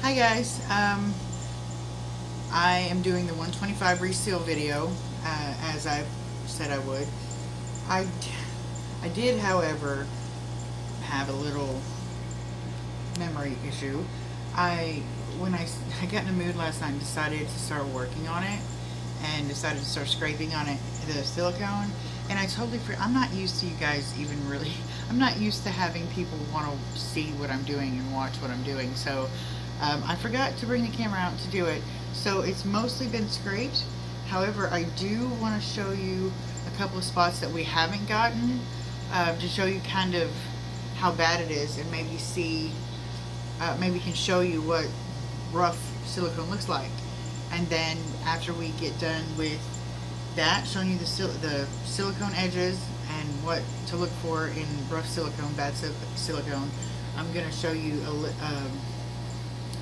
Hi guys, I am doing the 125 reseal video as I said I would. I did, however, have a little memory issue. When I got in the mood last night and decided to start working on it and decided to start scraping on it, the silicone, and I totally I'm not used to you guys even really, I'm not used to having people want to see what I'm doing and watch what I'm doing, so I forgot to bring the camera out to do it, so it's mostly been scraped. However, I do want to show you a couple of spots that we haven't gotten to show you kind of how bad it is, and maybe see, maybe can show you what rough silicone looks like. And then after we get done with that, showing you the silicone edges and what to look for in rough silicone, bad silicone, I'm going to show you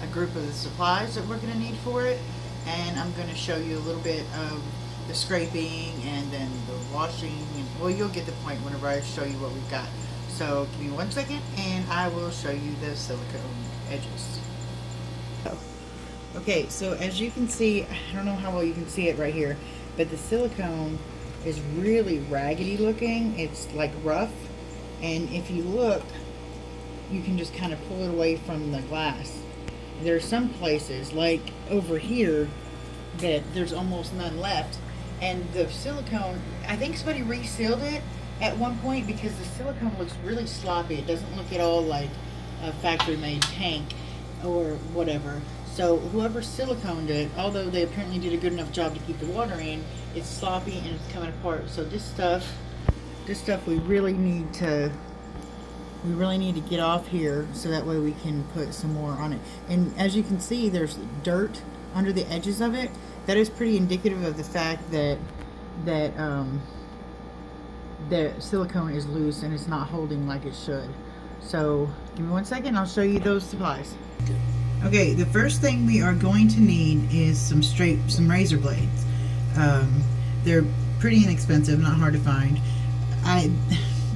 a group of the supplies that we're going to need for it, and I'm going to show you a little bit of the scraping and then the washing, and well, you'll get the point whenever I show you what we've got. So give me 1 second and I will show you the silicone edges. Okay, so as you can see, I don't know how well you can see it right here, but the silicone is really raggedy looking. It's like rough, and if you look, you can just kind of pull it away from the glass. There are some places, like over here, that there's almost none left, and the silicone, I think somebody resealed it at one point because the silicone looks really sloppy. It doesn't look at all like a factory-made tank or whatever. So whoever siliconed it, although they apparently did a good enough job to keep the water in, it's sloppy and it's coming apart. So this stuff we really need to get off here, so that way we can put some more on it. And as you can see, there's dirt under the edges of it. That is pretty indicative of the fact that the silicone is loose and it's not holding like it should. So give me 1 second, I'll show you those supplies. Okay, the first thing we are going to need is some razor blades. They're pretty inexpensive, not hard to find.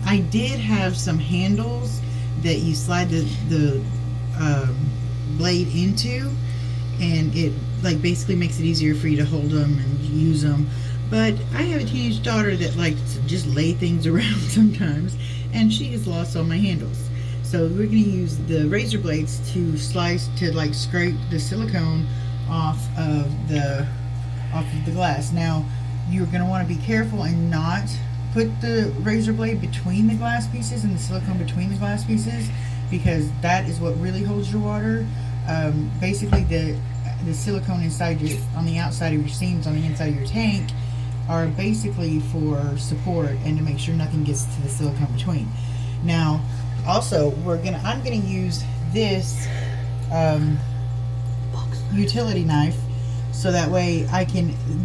I did have some handles that you slide the blade into, and it like basically makes it easier for you to hold them and use them. But I have a teenage daughter that likes to just lay things around sometimes, and she has lost all my handles. So we're going to use the razor blades to scrape the silicone off of the glass. Now you're going to want to be careful and not put the razor blade between the glass pieces and the silicone between the glass pieces, because that is what really holds your water. Basically the silicone inside on the outside of your seams on the inside of your tank are basically for support and to make sure nothing gets to the silicone between. Now also I'm gonna use this utility knife, so that way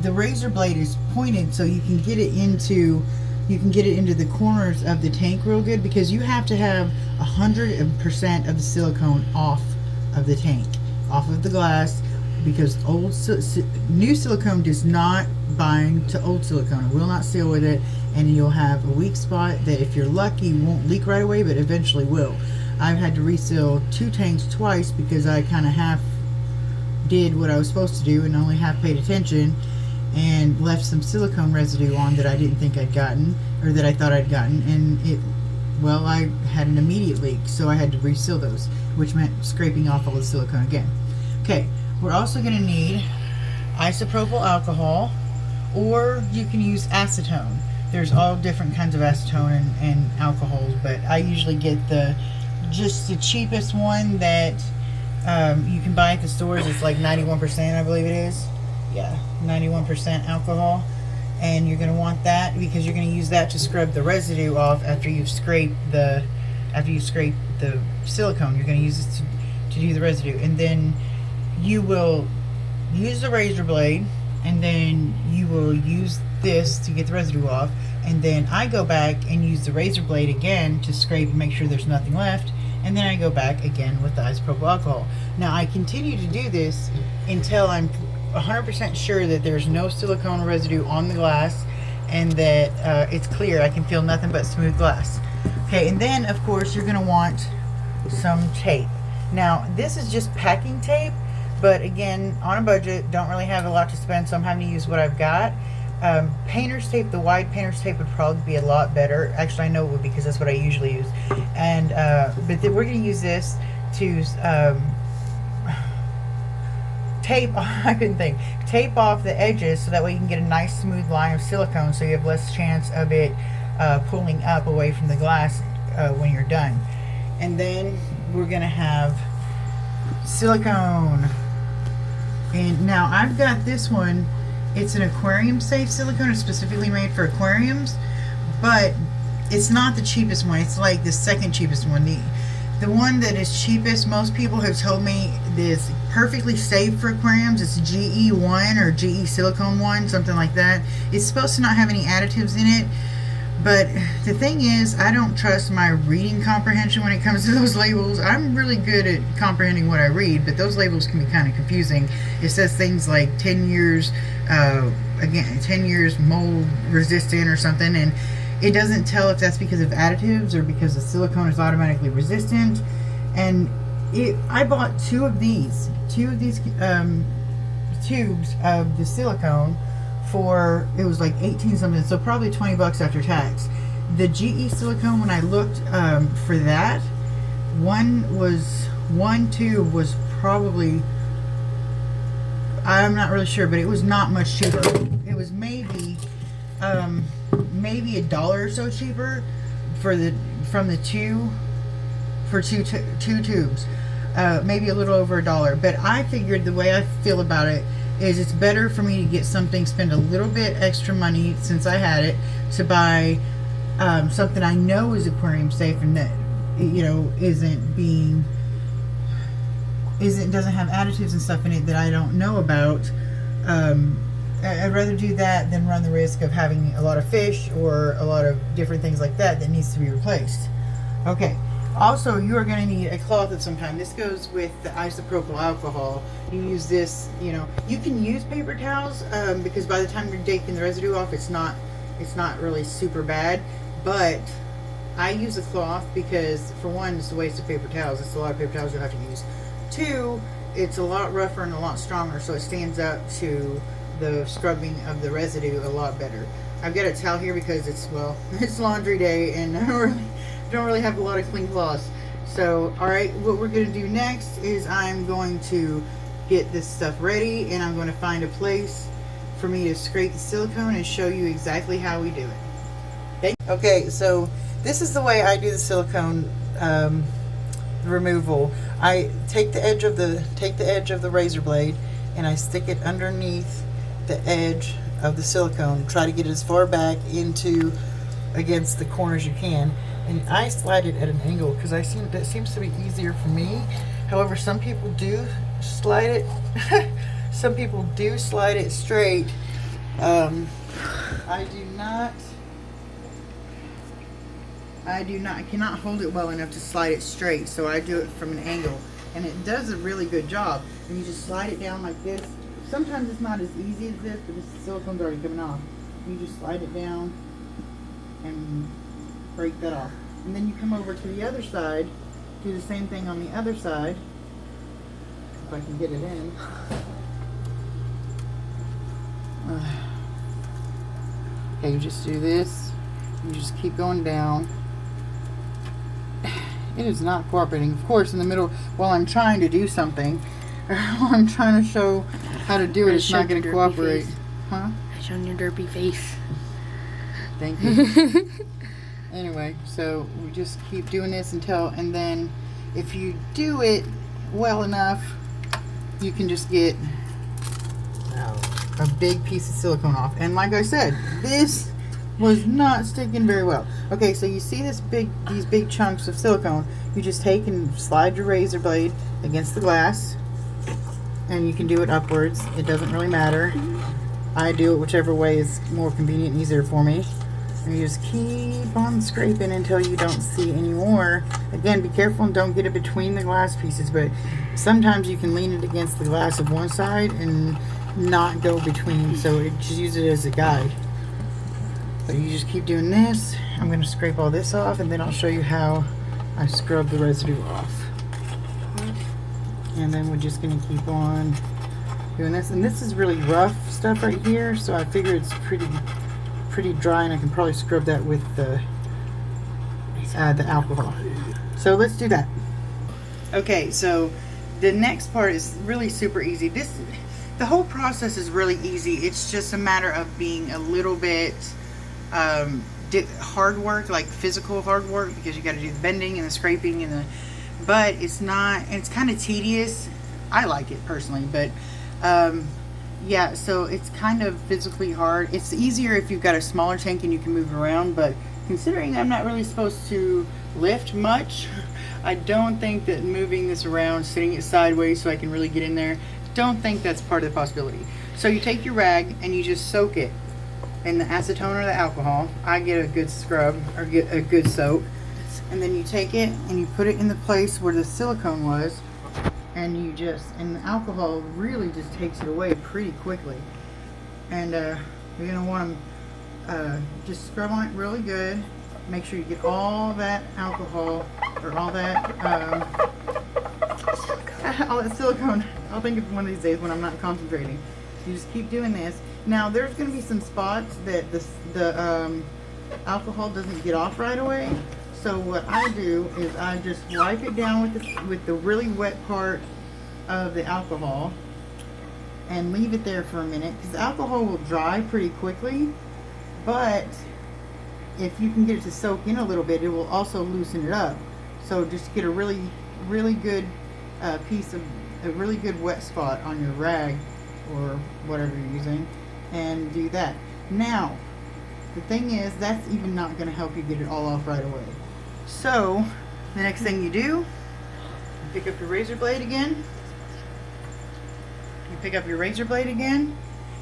the razor blade is pointed so you can get it into the corners of the tank real good, because you have to have 100% of the silicone off of the tank, off of the glass, because new silicone does not bind to old silicone. It will not seal with it, and you'll have a weak spot that, if you're lucky, won't leak right away, but eventually will. I've had to reseal 2 tanks twice because I kind of half did what I was supposed to do and only half paid attention, and left some silicone residue on that I didn't think I'd gotten, or that I thought I'd gotten, and I had an immediate leak, so I had to reseal those, which meant scraping off all the silicone again. Okay, we're also going to need isopropyl alcohol, or you can use acetone. There's all different kinds of acetone and alcohols, but I usually get just the cheapest one that you can buy at the stores. It's like 91%, I believe it is. Yeah, 91% alcohol, and you're going to want that because you're going to use that to scrub the residue off after you've scraped the silicone. You're going to use this to do the residue, and then you will use the razor blade, and then you will use this to get the residue off, and then I go back and use the razor blade again to scrape and make sure there's nothing left, and then I go back again with the isopropyl alcohol. Now I continue to do this until I'm 100% sure that there's no silicone residue on the glass and that it's clear. I can feel nothing but smooth glass. Okay, and then of course you're going to want some tape. Now, this is just packing tape, but again, on a budget, don't really have a lot to spend, so I'm having to use what I've got. Painter's tape, the wide painter's tape would probably be a lot better. Actually, I know it would, because that's what I usually use. And but then we're going to use this to tape off the edges, so that way you can get a nice smooth line of silicone, so you have less chance of it pulling up away from the glass when you're done. And then we're going to have silicone. And now I've got this one. It's an aquarium safe silicone. It's specifically made for aquariums, but it's not the cheapest one. It's like the second cheapest one. The one that is cheapest, most people have told me is perfectly safe for aquariums. It's GE1 or GE Silicone 1, something like that. It's supposed to not have any additives in it, but the thing is, I don't trust my reading comprehension when it comes to those labels. I'm really good at comprehending what I read, but those labels can be kind of confusing. It says things like 10 years, again, 10 years mold resistant or something, and it doesn't tell if that's because of additives or because the silicone is automatically resistant. And I bought two of these tubes of the silicone for, it was like 18 something, so probably 20 bucks after tax. The GE silicone, when I looked for that, one tube was probably, I'm not really sure, but it was not much cheaper. It was maybe $1 or so cheaper for two tubes, maybe a little over $1. But I figured, the way I feel about it is, it's better for me to get something, spend a little bit extra money since I had it, to buy something I know is aquarium safe and that, you know, doesn't have additives and stuff in it that I don't know about. I'd rather do that than run the risk of having a lot of fish or a lot of different things like that needs to be replaced. Okay. Also, you are going to need a cloth of some kind. This goes with the isopropyl alcohol. You use this, you know, you can use paper towels because by the time you're taking the residue off, it's not really super bad. But I use a cloth because, for one, it's a waste of paper towels. It's a lot of paper towels you'll have to use. Two, it's a lot rougher and a lot stronger, so it stands up to the scrubbing of the residue a lot better. I've got a towel here because it's laundry day and I don't really have a lot of clean cloths. So, alright, what we're going to do next is I'm going to get this stuff ready, and I'm going to find a place for me to scrape the silicone and show you exactly how we do it. Okay, so this is the way I do the silicone removal. I take the edge of the razor blade and I stick it underneath the edge of the silicone. Try to get it as far back against the corner as you can. And I slide it at an angle because that seems to be easier for me. However, some people do slide it. Some people do slide it straight. I cannot hold it well enough to slide it straight, so I do it from an angle, and it does a really good job. And you just slide it down like this. Sometimes it's not as easy as this, but this silicone's already coming off. You just slide it down and break that off. And then you come over to the other side, do the same thing on the other side. If I can get it in. Okay, you just do this. You just keep going down. It is not cooperating. Of course, in the middle, while I'm trying to do something, while I'm trying to show how to do it, it's not going to cooperate. Huh? I showed your derpy face. Thank you. Anyway, so we just keep doing this and then if you do it well enough, you can just get a big piece of silicone off. And like I said, this was not sticking very well. Okay, so you see these big chunks of silicone. You just take and slide your razor blade against the glass, and you can do it upwards. It doesn't really matter. I do it whichever way is more convenient and easier for me. And you just keep on scraping until you don't see any more. Again, be careful and don't get it between the glass pieces, but sometimes you can lean it against the glass of one side and not go between, so just use it as a guide. But you just keep doing this. I'm going to scrape all this off, and then I'll show you how I scrub the residue off. And then we're just going to keep on doing this. And this is really rough stuff right here, so I figure it's pretty dry, and I can probably scrub that with the alcohol. So let's do that. Okay, so the next part is really super easy. The whole process is really easy. It's just a matter of being a little bit hard work, like physical hard work, because you got to do the bending and the scraping but it's not, and it's kind of tedious. I like it personally, but yeah, so it's kind of physically hard. It's easier if you've got a smaller tank and you can move around, but considering I'm not really supposed to lift much, I don't think that moving this around, sitting it sideways so I can really get in there, don't think that's part of the possibility. So you take your rag and you just soak it in the acetone or the alcohol. I get a good scrub or get a good soak, and then you take it and you put it in the place where the silicone was, and the alcohol really just takes it away pretty quickly. And you're gonna want to just scrub on it really good. Make sure you get all that alcohol, or all that silicone. I'll think of one of these days when I'm not concentrating. You just keep doing this. Now there's going to be some spots that the alcohol doesn't get off right away. So what I do is I just wipe it down with the really wet part of the alcohol and leave it there for a minute, because the alcohol will dry pretty quickly, but if you can get it to soak in a little bit, it will also loosen it up. So just get a really good a really good wet spot on your rag or whatever you're using, and do that. Now the thing is, that's even not going to help you get it all off right away. So the next thing you do, you pick up your razor blade again.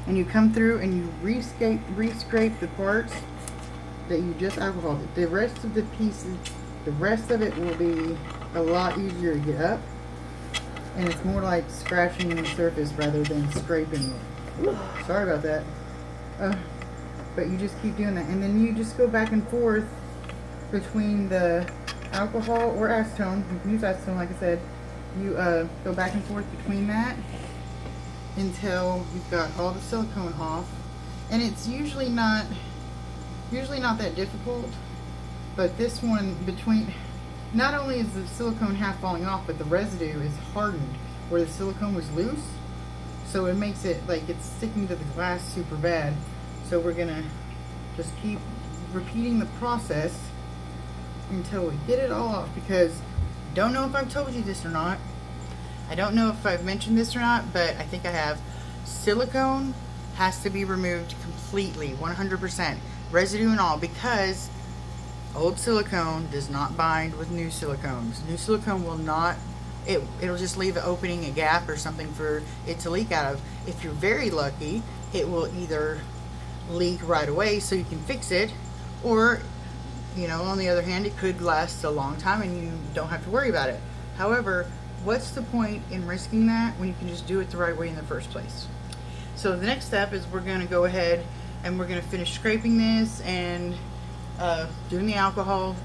And you come through and you re-scrape the parts that you just alcoholed. The rest of the pieces, the rest of it will be a lot easier to get up, and it's more like scratching the surface rather than scraping it. Ooh, sorry about that. But you just keep doing that, and then you just go back and forth between the alcohol or acetone. You can use acetone, like I said. You go back and forth between that until you've got all the silicone off, and it's usually not that difficult. But this one, not only is the silicone half falling off, but the residue is hardened where the silicone was loose, so it makes it like it's sticking to the glass super bad. So we're gonna just keep repeating the process until we get it all off, because don't know if I've told you this or not. I don't know if I've mentioned this or not, but I think I have. Silicone has to be removed completely, 100%, residue and all, because old silicone does not bind with new silicones. New silicone will not, it'll just leave an opening, a gap or something for it to leak out of. If you're very lucky, it will either leak right away so you can fix it, or, you know, on the other hand, it could last a long time and you don't have to worry about it. However, what's the point in risking that when you can just do it the right way in the first place? So the next step is we're going to go ahead and we're going to finish scraping this and doing the alcohol,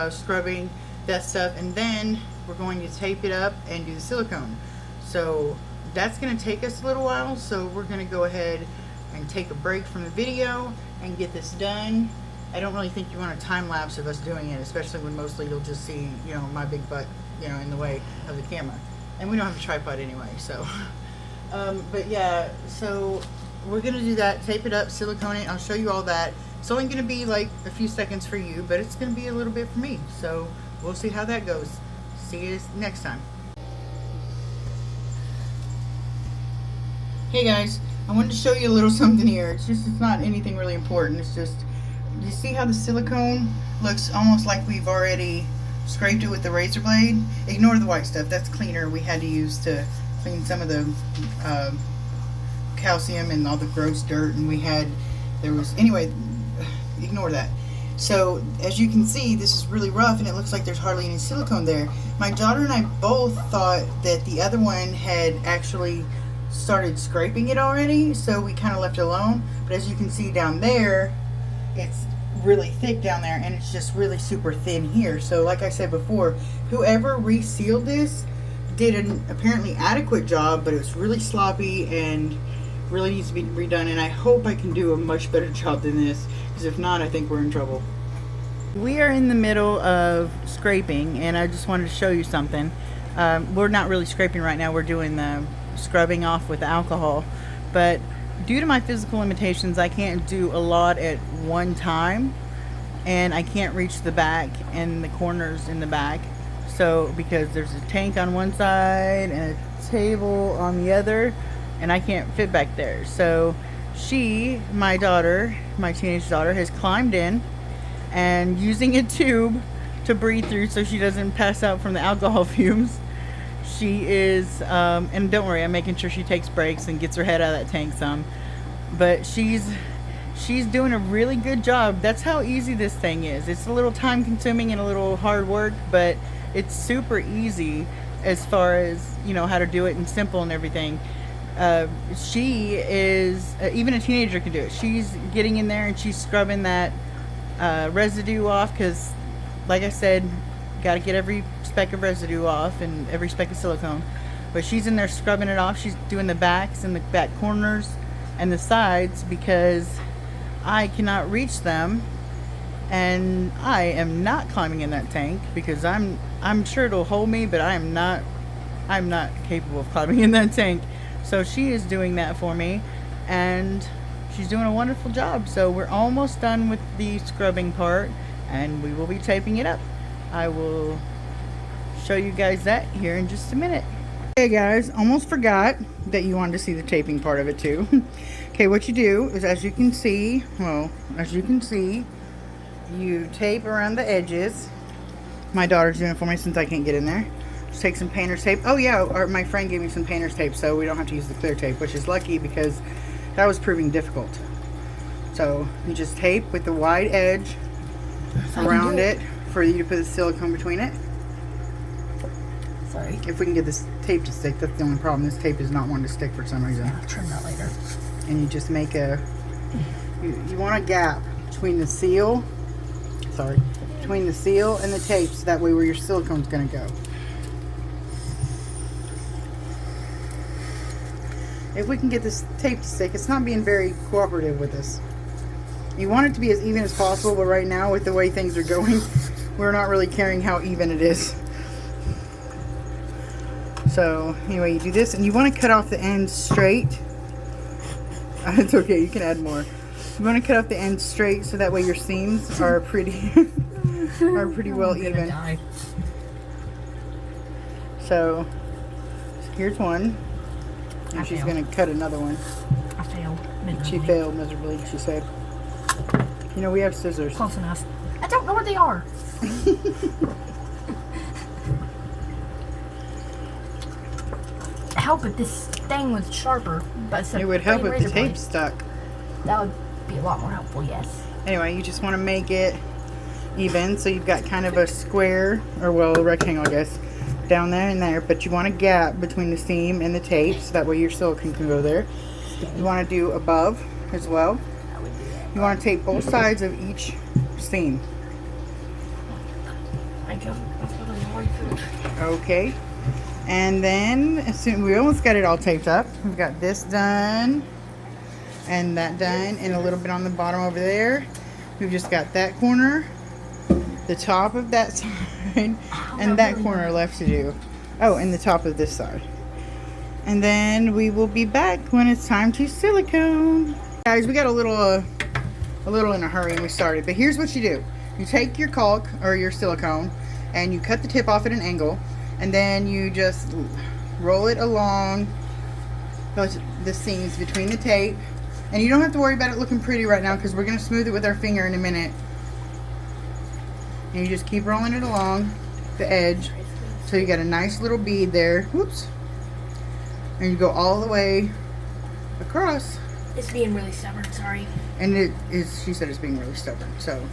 scrubbing that stuff, and then we're going to tape it up and do the silicone. So that's going to take us a little while, so we're going to go ahead and take a break from the video and get this done. I don't really think you want a time lapse of us doing it, especially when mostly you'll just see, you know, my big butt, you know, in the way of the camera, and we don't have a tripod anyway. So but yeah, so we're gonna do that, tape it up, silicone it. I'll show you all that. It's only gonna be like a few seconds for you, but it's gonna be a little bit for me, so we'll see how that goes. See you next time. Hey guys, I wanted to show you a little something here. It's not anything really important. It's just, you see how the silicone looks almost like we've already scraped it with the razor blade? Ignore the white stuff, that's cleaner. We had to use to clean some of the calcium and all the gross dirt, and anyway, ignore that. So as you can see, this is really rough and it looks like there's hardly any silicone there. My daughter and I both thought that the other one had actually started scraping it already, so we kind of left it alone. But as you can see down there, it's really thick down there, and it's just really super thin here. So like I said before, whoever resealed this, did an apparently adequate job, but it was really sloppy and really needs to be redone, and I hope I can do a much better job than this, because if not, I think we're in trouble. We are in the middle of scraping, and I just wanted to show you something. We're not really scraping right now, we're doing the scrubbing off with alcohol, but due to my physical limitations, I can't do a lot at one time, and I can't reach the back and the corners in the back. So because there's a tank on one side and a table on the other, and I can't fit back there. So she, my daughter, my teenage daughter, has climbed in and using a tube to breathe through so she doesn't pass out from the alcohol fumes. She is, and don't worry, I'm making sure she takes breaks and gets her head out of that tank some. But she's doing a really good job. That's how easy this thing is. It's a little time consuming and a little hard work, but it's super easy as far as, you know, how to do it and simple and everything. She is, even a teenager can do it. She's getting in there and she's scrubbing that residue off, because like I said, got to get every speck of residue off and every speck of silicone. But she's in there scrubbing it off. She's doing the backs and the back corners and the sides, because I cannot reach them, and I am not climbing in that tank, because I'm sure it'll hold me, but I'm not capable of climbing in that tank. So she is doing that for me, and she's doing a wonderful job. So we're almost done with the scrubbing part, and we will be taping it up. I will show you guys that here in just a minute. Okay guys, almost forgot that you wanted to see the taping part of it too. Okay, what you do is, as you can see, you tape around the edges. My daughter's doing it for me since I can't get in there. Just take some painter's tape. Oh yeah, my friend gave me some painter's tape, so we don't have to use the clear tape, which is lucky because that was proving difficult. So you just tape with the wide edge around it for you to put the silicone between it. Sorry. If we can get this tape to stick, that's the only problem. This tape is not wanting to stick for some reason. I'll trim that later. And you just make a, you want a gap between the seal, between the seal and the tape, so that way where your silicone's going to go. If we can get this tape to stick, it's not being very cooperative with us. You want it to be as even as possible, but right now with the way things are going, we're not really caring how even it is. So anyway, you do this, and you want to cut off the ends straight. It's okay, you can add more. You want to cut off the ends straight, so that way your seams are pretty well even. So here's one, and she's going to cut another one. I failed miserably. She failed miserably, she said. You know, we have scissors. Close enough. I don't know where they are. Help if this thing was sharper, but it would help if the tape stuck. That would be a lot more helpful, yes. Anyway, you just want to make it even, so you've got kind of a square, or well, a rectangle, I guess, down there and there, but you want a gap between the seam and the tape, so that way your silicone can go there. You want to do above as well. You want to tape both sides of each seam. Okay. And then, as soon, we almost got it all taped up. We've got this done, and that done, and a little bit on the bottom over there. We've just got that corner, the top of that side, and that corner left to do. Oh, and the top of this side. And then we will be back when it's time to silicone. Guys, we got a little in a hurry and we started, but here's what you do. You take your caulk or your silicone and you cut the tip off at an angle, and then you just roll it along the seams between the tape, and you don't have to worry about it looking pretty right now because we're going to smooth it with our finger in a minute. And you just keep rolling it along the edge so you got a nice little bead there. Whoops. And you go all the way across. It's being really stubborn, sorry. And it is, she said it's being really stubborn, so.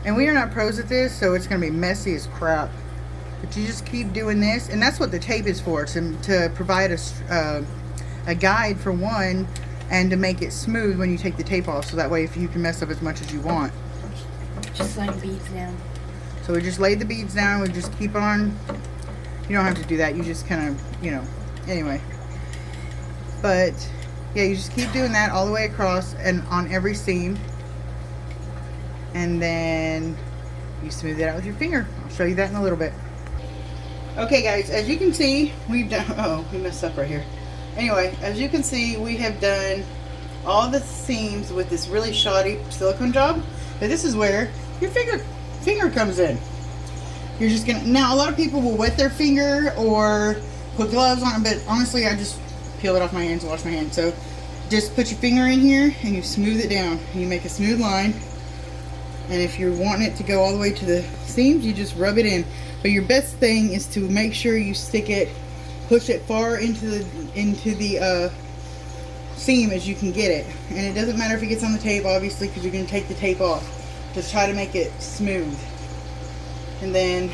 And we are not pros at this, so it's going to be messy as crap. But you just keep doing this, and that's what the tape is for, to provide a guide for one, and to make it smooth when you take the tape off, so that way if you can mess up as much as you want. Just laying beads down. So we just laid the beads down, we just keep on You don't have to do that. You just kind of, you know, anyway. But yeah, you just keep doing that all the way across and on every seam. And then you smooth it out with your finger. I'll show you that in a little bit. Okay guys, as you can see, we've done, oh, we messed up right here. Anyway, as you can see, we have done all the seams with this really shoddy silicone job. But this is where your finger comes in. You're just gonna, now a lot of people will wet their finger or put gloves on it, but honestly I just peel it off my hands and wash my hands. So just put your finger in here and you smooth it down. You make a smooth line. And if you're wanting it to go all the way to the seams, you just rub it in. But your best thing is to make sure you stick it, push it far into the seam as you can get it. And it doesn't matter if it gets on the tape, obviously, because you're going to take the tape off. Just try to make it smooth. And then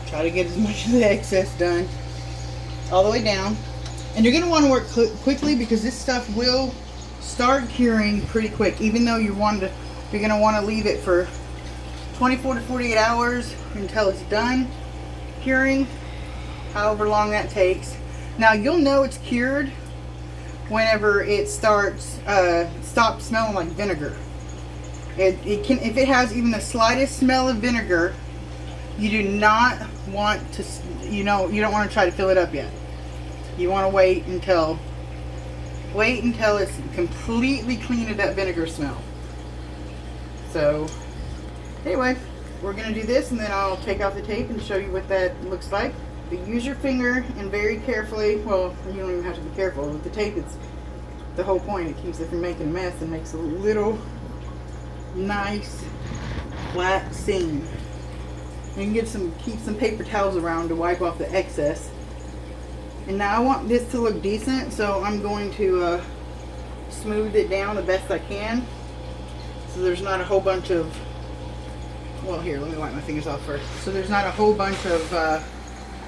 try to get as much of the excess done all the way down. And you're going to want to work quickly because this stuff will start curing pretty quick. Even though you're going to want to leave it for 24 to 48 hours until it's done curing, however long that takes. Now you'll know it's cured whenever it stops smelling like vinegar. It can, if it has even the slightest smell of vinegar, you do not want to, you don't want to try to fill it up yet. You want to wait until it's completely clean of that vinegar smell. So anyway, we're going to do this and then I'll take off the tape and show you what that looks like. But use your finger and very carefully, well, you don't even have to be careful. With the tape, it's the whole point. It keeps it from making a mess and makes a little nice flat seam. You can keep some paper towels around to wipe off the excess. And now I want this to look decent, so I'm going to smooth it down the best I can. So there's not a whole bunch of, well here, let me wipe my fingers off first. So there's not a whole bunch of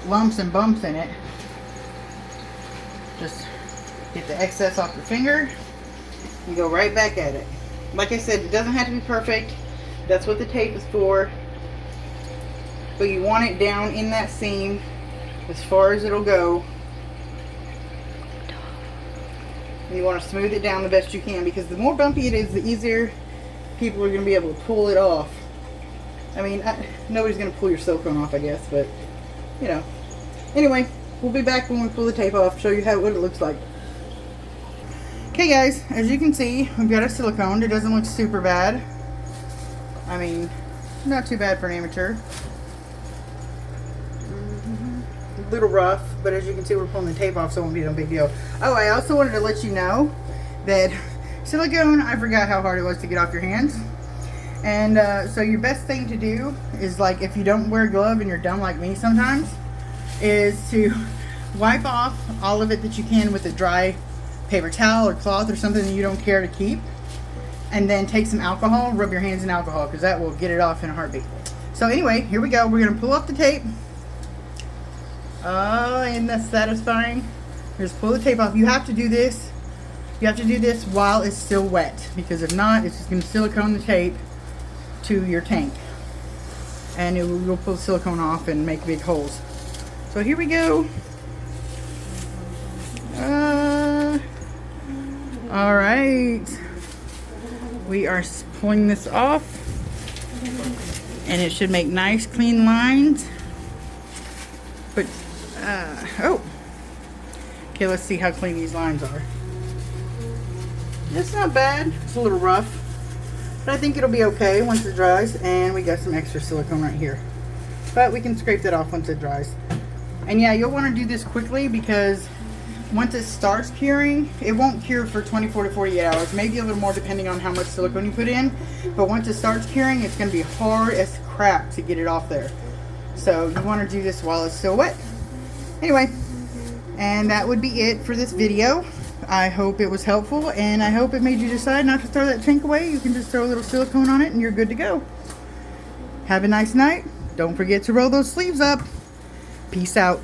lumps and bumps in it. Just get the excess off your finger and go right back at it. Like I said, it doesn't have to be perfect. That's what the tape is for. But you want it down in that seam as far as it'll go. And you want to smooth it down the best you can, because the more bumpy it is, the easier people are going to be able to pull it off. I mean, nobody's going to pull your silicone off, I guess, but you know. Anyway, we'll be back when we pull the tape off, show you what it looks like. Okay guys, as you can see, we've got our silicone. It doesn't look super bad. I mean, not too bad for an amateur. A little rough, but as you can see, we're pulling the tape off, so it won't be no big deal. Oh, I also wanted to let you know that silicone, I forgot how hard it was to get off your hands. And so your best thing to do is, like, if you don't wear a glove and you're dumb like me sometimes, is to wipe off all of it that you can with a dry paper towel or cloth or something that you don't care to keep, and then take some alcohol, rub your hands in alcohol, because that will get it off in a heartbeat. So anyway, here we go. We're going to pull off the tape. Oh, isn't that satisfying? Just pull the tape off. You have to do this. You have to do this while it's still wet, because if not, it's just going to silicone the tape to your tank, and it will pull the silicone off and make big holes. So here we go. All right, we are pulling this off, and it should make nice clean lines. But oh, okay, let's see how clean these lines are. It's not bad. It's a little rough, but I think it'll be okay once it dries. And we got some extra silicone right here, but we can scrape that off once it dries. And yeah, you'll want to do this quickly, because once it starts curing, it won't cure for 24 to 48 hours, maybe a little more depending on how much silicone you put in. But once it starts curing, it's going to be hard as crap to get it off there. So you want to do this while it's still wet. Anyway, and that would be it for this video. I hope it was helpful, and I hope it made you decide not to throw that tank away. You can just throw a little silicone on it and you're good to go. Have a nice night. Don't forget to roll those sleeves up. Peace out.